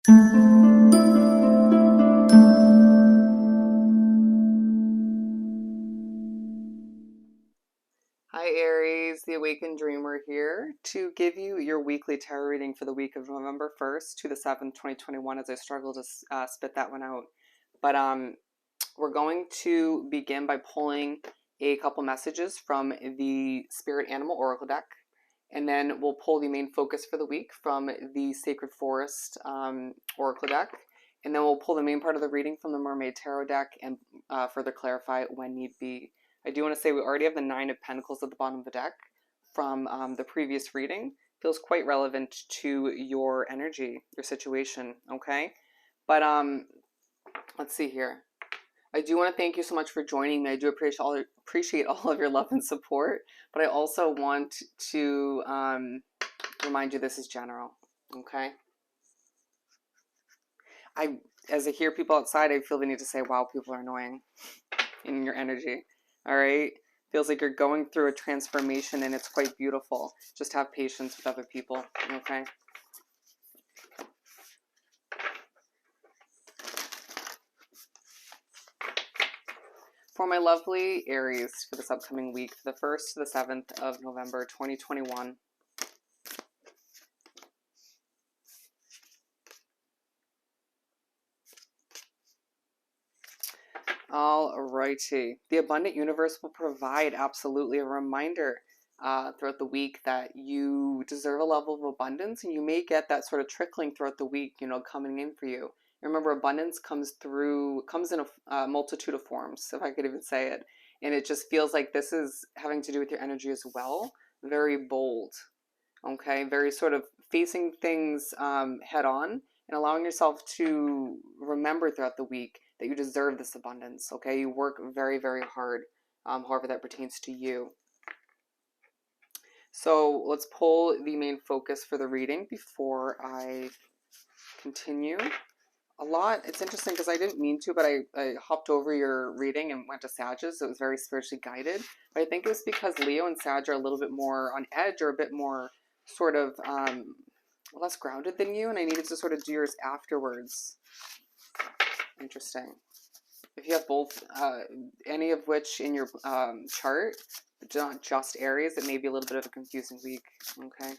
Hi Aries, the Awakened Dreamer here to give you your weekly tarot reading for the week of November 1st to the 7th, 2021 as I struggle to spit that one out. But we're going to begin by pulling a couple messages from the Spirit Animal Oracle deck, and then we'll pull the main focus for the week from the Sacred Forest Oracle deck, and then we'll pull the main part of the reading from the Mermaid Tarot deck and further clarify when need be. I do want to say we already have the Nine of Pentacles at the bottom of the deck from the previous reading. Feels quite relevant to your energy, your situation, okay? But let's see here. I do want to thank you so much for joining me. I do appreciate all of your love and support, but I also want to remind you this is general, okay? As I hear people outside, I feel the need to say, wow, people are annoying in your energy. All right, feels like you're going through a transformation and it's quite beautiful. Just have patience with other people, okay? For my lovely Aries for this upcoming week, the 1st to the 7th of November 2021. Alrighty. The abundant universe will provide absolutely a reminder throughout the week that you deserve a level of abundance, and you may get that sort of trickling throughout the week, you know, coming in for you. Remember, abundance comes in a multitude of forms, if I could even say it. And it just feels like this is having to do with your energy as well. Very bold, okay? Very sort of facing things head on and allowing yourself to remember throughout the week that you deserve this abundance, okay? You work very, very hard, however that pertains to you. So let's pull the main focus for the reading before I continue. It's interesting because I didn't mean to, but I hopped over your reading and went to Sag's. It was very spiritually guided. But I think it was because Leo and Sag are a little bit more on edge or a bit more sort of less grounded than you, and I needed to sort of do yours afterwards. Interesting. If you have both, any of which in your chart, not just Aries, it may be a little bit of a confusing week, okay?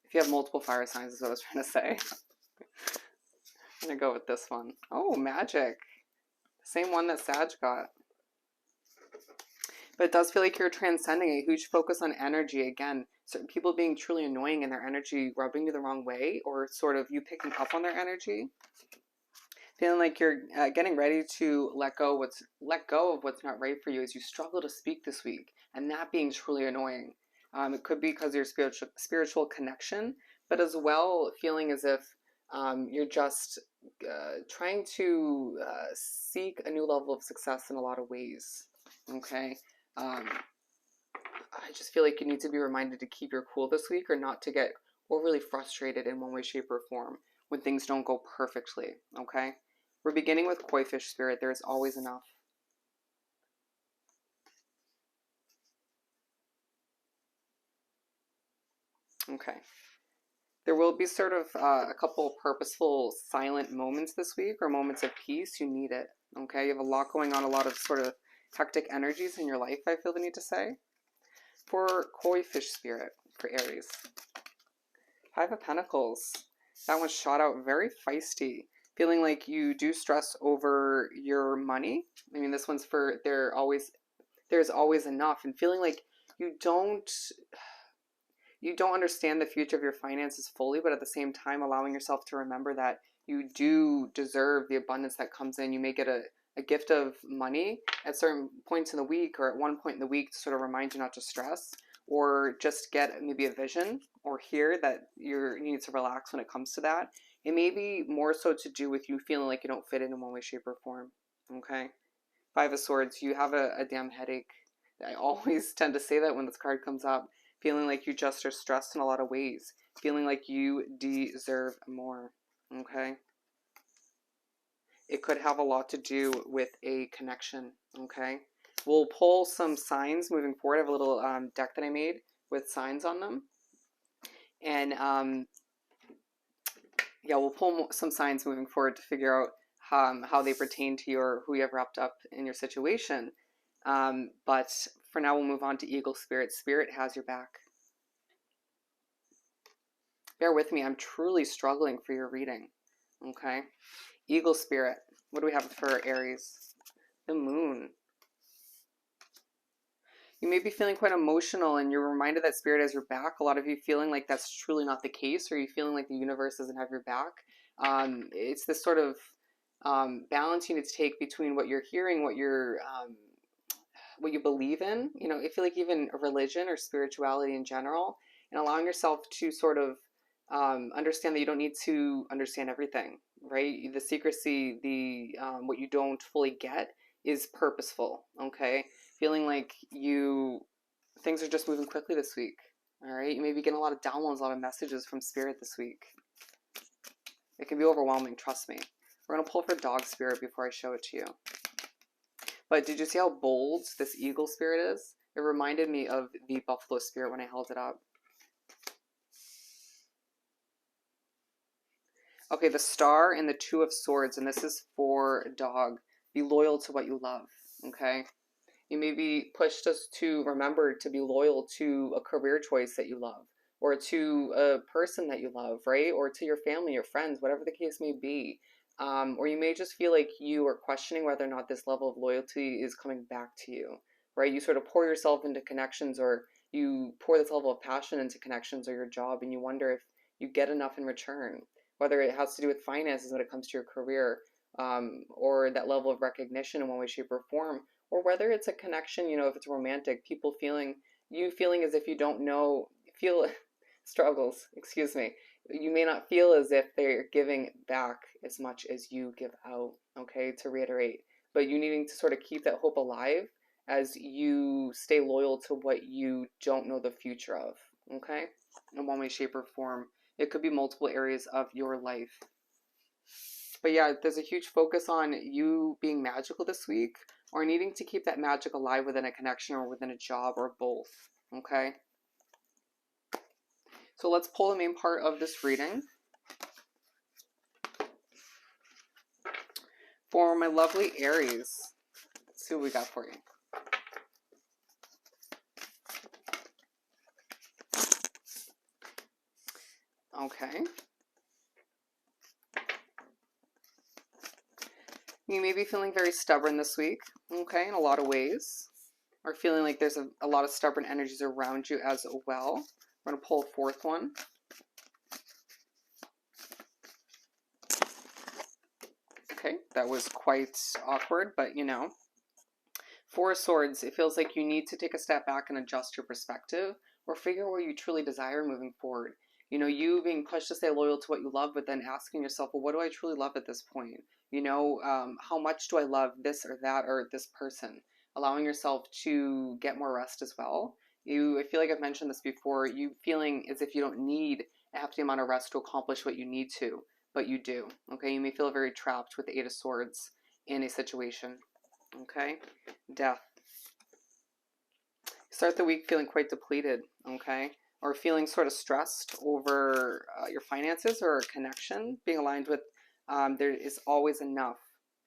If you have multiple fire signs is what I was trying to say. I'm going to go with this one. Oh, magic. Same one that Sag got. But it does feel like you're transcending a huge focus on energy. Again, certain people being truly annoying and their energy rubbing you the wrong way, or sort of you picking up on their energy. Feeling like you're getting ready to let go of what's not right for you as you struggle to speak this week, and that being truly annoying. It could be because of your spiritual connection, but as well feeling as if you're just trying to seek a new level of success in a lot of ways. Okay. I just feel like you need to be reminded to keep your cool this week, or not to get overly frustrated in one way, shape, or form when things don't go perfectly. Okay. We're beginning with Koi Fish Spirit. There is always enough. Okay. There will be sort of a couple purposeful silent moments this week, or moments of peace. You need it. Okay. You have a lot going on, a lot of sort of hectic energies in your life, I feel the need to say. For Koi Fish Spirit, for Aries. 5 of Pentacles. That one shot out very feisty. Feeling like you do stress over your money. I mean, this one's for there's always enough, and feeling like you don't understand the future of your finances fully, but at the same time allowing yourself to remember that you do deserve the abundance that comes in. You may get a gift of money at certain points in the week, or at one point in the week, to sort of remind you not to stress, or just get maybe a vision or hear that you need to relax when it comes to that. It may be more so to do with you feeling like you don't fit in one way, shape, or form. Okay. 5 of Swords, you have a damn headache. I always tend to say that when this card comes up. Feeling like you just are stressed in a lot of ways. Feeling like you deserve more. Okay. It could have a lot to do with a connection. Okay. We'll pull some signs moving forward. I have a little deck that I made with signs on them. And yeah, we'll pull some signs moving forward to figure out how they pertain to you or who you have wrapped up in your situation. But for now, we'll move on to Eagle Spirit. Spirit has your back. Bear with me. I'm truly struggling for your reading. Okay. Eagle Spirit. What do we have for Aries? The Moon. You may be feeling quite emotional and you're reminded that Spirit has your back. A lot of you feeling like that's truly not the case, or you feeling like the universe doesn't have your back. It's this sort of balance you need to take between what you're hearing, what you believe in. You know, I feel like even religion or spirituality in general, and allowing yourself to sort of understand that you don't need to understand everything, right? The secrecy, the what you don't fully get is purposeful. Okay, feeling like things are just moving quickly this week. All right, you may be getting a lot of downloads, a lot of messages from Spirit this week. It can be overwhelming, trust me. We're gonna pull for Dog Spirit before I show it to you. But did you see how bold this Eagle Spirit is? It reminded me of the Buffalo Spirit when I held it up. Okay, the Star and the Two of Swords, and this is for Dog. Be loyal to what you love, okay? You may be pushed us to remember to be loyal to a career choice that you love, or to a person that you love, right? Or to your family, your friends, whatever the case may be. Or you may just feel like you are questioning whether or not this level of loyalty is coming back to you, right? You sort of pour yourself into connections, or you pour this level of passion into connections or your job, and you wonder if you get enough in return, whether it has to do with finances when it comes to your career, or that level of recognition in one way, shape, or form, or whether it's a connection, you know, if it's romantic, you feeling as if you don't know, feel struggles, excuse me. You may not feel as if they're giving back as much as you give out, okay, to reiterate. But you needing to sort of keep that hope alive as you stay loyal to what you don't know the future of, okay, in one way, shape, or form. It could be multiple areas of your life. But yeah, there's a huge focus on you being magical this week, or needing to keep that magic alive within a connection or within a job, or both. Okay? So let's pull the main part of this reading. For my lovely Aries, let's see what we got for you. Okay. You may be feeling very stubborn this week, okay, in a lot of ways, or feeling like there's a lot of stubborn energies around you as well. We're going to pull a fourth one. Okay, that was quite awkward, but you know. Four of Swords, it feels like you need to take a step back and adjust your perspective, or figure what you truly desire moving forward. You know, you being pushed to stay loyal to what you love, but then asking yourself, well, what do I truly love at this point? You know, how much do I love this or that or this person? Allowing yourself to get more rest as well. I feel like I've mentioned this before, you feeling as if you don't need a hefty amount of rest to accomplish what you need to, but you do. Okay, you may feel very trapped with the Eight of Swords in a situation. Okay, Death. Start the week feeling quite depleted, okay? Or feeling sort of stressed over your finances or a connection, being aligned with there is always enough.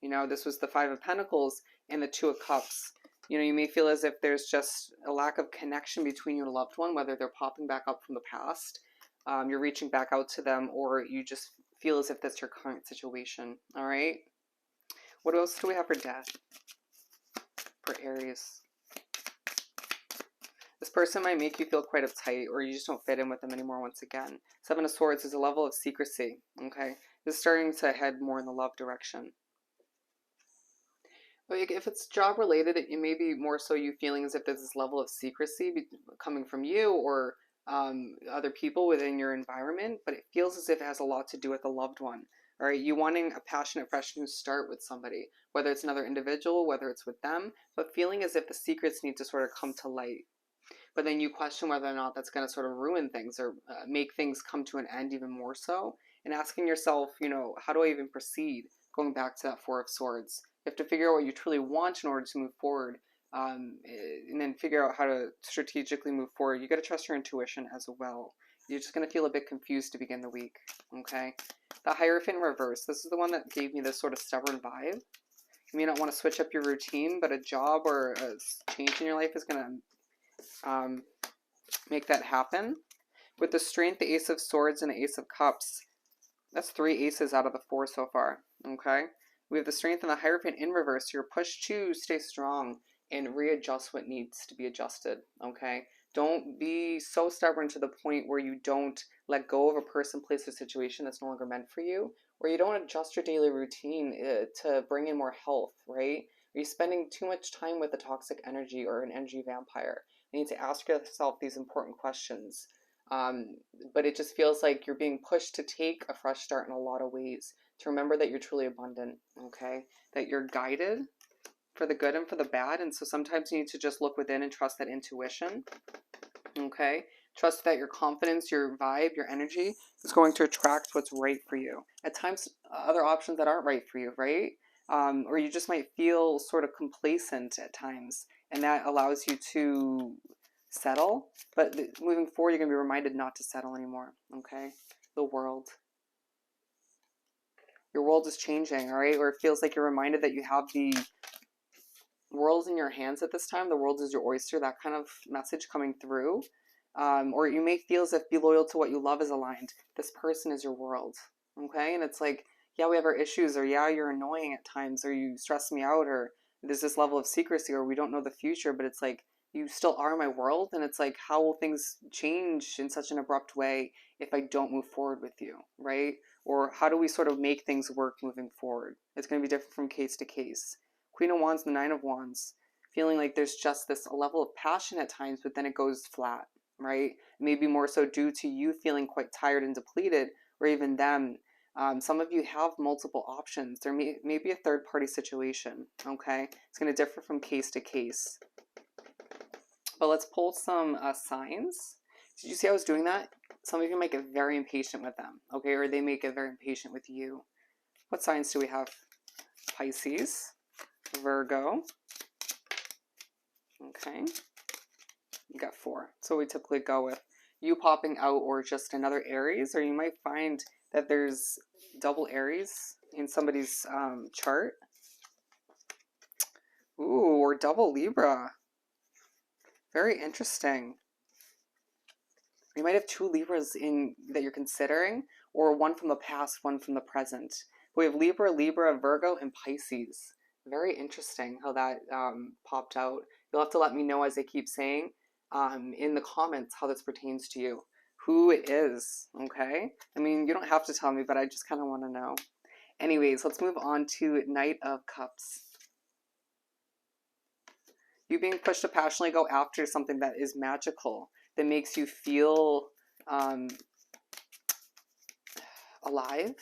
You know, this was the Five of Pentacles and the Two of Cups. You know, you may feel as if there's just a lack of connection between your loved one, whether they're popping back up from the past, you're reaching back out to them, or you just feel as if that's your current situation, all right? What else do we have for Death? For Aries. This person might make you feel quite uptight, or you just don't fit in with them anymore once again. Seven of Swords is a level of secrecy, okay? This is starting to head more in the love direction. Like if it's job related, it may be more so you feeling as if there's this level of secrecy coming from you or other people within your environment, but it feels as if it has a lot to do with a loved one. All right, you wanting a passionate, fresh new start with somebody, whether it's another individual, whether it's with them, but feeling as if the secrets need to sort of come to light. But then you question whether or not that's going to sort of ruin things or make things come to an end even more so. And asking yourself, you know, how do I even proceed? Going back to that Four of Swords. You have to figure out what you truly want in order to move forward, and then figure out how to strategically move forward. You got to trust your intuition as well. You're just going to feel a bit confused to begin the week, okay? The Hierophant reverse. This is the one that gave me this sort of stubborn vibe. You may not want to switch up your routine, but a job or a change in your life is going to make that happen. With the Strength, the Ace of Swords, and the Ace of Cups, that's 3 aces out of the 4 so far, okay? We have the Strength and the Hierophant in reverse. You're pushed to stay strong and readjust what needs to be adjusted, okay? Don't be so stubborn to the point where you don't let go of a person, place, or situation that's no longer meant for you, or you don't adjust your daily routine to bring in more health, right? Are you spending too much time with a toxic energy or an energy vampire? You need to ask yourself these important questions. But it just feels like you're being pushed to take a fresh start in a lot of ways, to remember that you're truly abundant, okay? That you're guided for the good and for the bad, and so sometimes you need to just look within and trust that intuition, okay? Trust that your confidence, your vibe, your energy is going to attract what's right for you. At times, other options that aren't right for you, right? Or you just might feel sort of complacent at times, and that allows you to settle. But moving forward, you're going to be reminded not to settle anymore, okay? The world. Your world is changing, all right? Or it feels like you're reminded that you have the world in your hands at this time. The world is your oyster, that kind of message coming through. Or you may feel as if be loyal to what you love is aligned. This person is your world, okay? And it's like, yeah, we have our issues, or yeah, you're annoying at times, or you stress me out, or there's this level of secrecy, or we don't know the future, but it's like, you still are my world, and it's like, how will things change in such an abrupt way if I don't move forward with you, right? Or how do we sort of make things work moving forward? It's going to be different from case to case. Queen of Wands, the Nine of Wands, feeling like there's just this level of passion at times, but then it goes flat, right? Maybe more so due to you feeling quite tired and depleted, or even them. Some of you have multiple options. There may be a third-party situation, okay? It's going to differ from case to case. But let's pull some signs. Did you see I was doing that? Some of you might get very impatient with them, okay? Or they may get very impatient with you. What signs do we have? Pisces, Virgo. Okay. You got 4. So we typically go with you popping out, or just another Aries, or you might find that there's double Aries in somebody's chart. Ooh, or double Libra. Very interesting. You might have 2 Libras in that you're considering, or one from the past, one from the present. We have Libra, Virgo, and Pisces. Very interesting how that popped out. You'll have to let me know, as I keep saying, in the comments how this pertains to you. Who it is, okay? I mean, you don't have to tell me, but I just kind of want to know. Anyways, let's move on to Knight of Cups. You being pushed to passionately go after something that is magical, that makes you feel alive,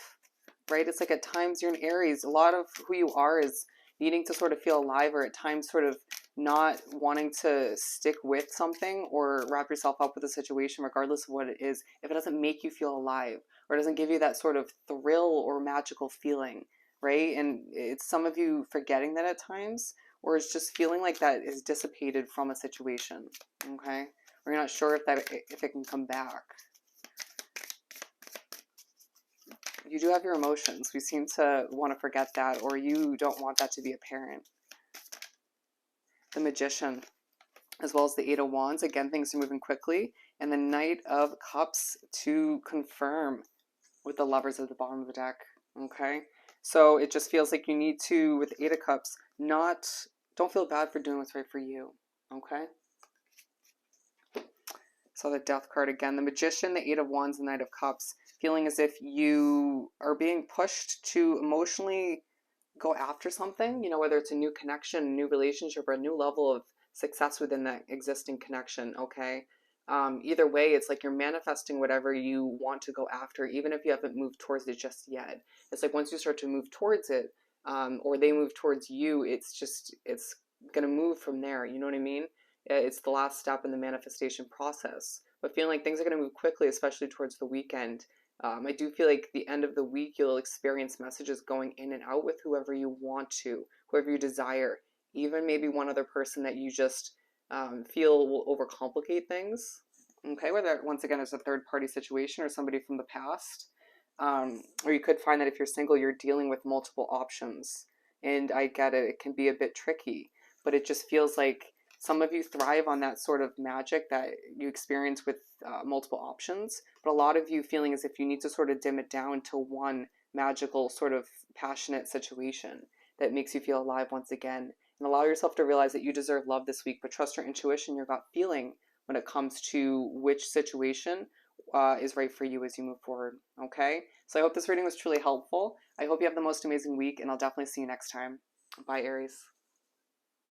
right? It's like at times you're in Aries. A lot of who you are is needing to sort of feel alive, or at times sort of not wanting to stick with something or wrap yourself up with a situation, regardless of what it is, if it doesn't make you feel alive or doesn't give you that sort of thrill or magical feeling, right? And it's some of you forgetting that at times, or it's just feeling like that is dissipated from a situation, okay? Or you're not sure if it can come back. You do have your emotions. We seem to want to forget that, or you don't want that to be apparent. The Magician, as well as the Eight of Wands. Again, things are moving quickly. And the Knight of Cups to confirm with the Lovers at the bottom of the deck. Okay? So it just feels like you need to, with the Eight of Cups, don't feel bad for doing what's right for you. Okay? So the Death card again. The Magician, the Eight of Wands, the Knight of Cups. Feeling as if you are being pushed to emotionally go after something, you know, whether it's a new connection, a new relationship, or a new level of success within that existing connection, okay? Either way, it's like you're manifesting whatever you want to go after, even if you haven't moved towards it just yet. It's like once you start to move towards it, or they move towards you, it's going to move from there, you know what I mean? It's the last step in the manifestation process. But feeling like things are going to move quickly, especially towards the weekend. I do feel like the end of the week, you'll experience messages going in and out with whoever you want to, whoever you desire, even maybe one other person that you just feel will overcomplicate things, Okay, whether once again it's a third party situation or somebody from the past. Or you could find that if you're single, you're dealing with multiple options. And I get it, it can be a bit tricky, but it just feels like some of you thrive on that sort of magic that you experience with multiple options. But a lot of you feeling as if you need to sort of dim it down to one magical, sort of passionate situation that makes you feel alive once again. And allow yourself to realize that you deserve love this week, but trust your intuition, your gut feeling when it comes to which situation is right for you as you move forward. Okay? So I hope this reading was truly helpful. I hope you have the most amazing week, and I'll definitely see you next time. Bye, Aries.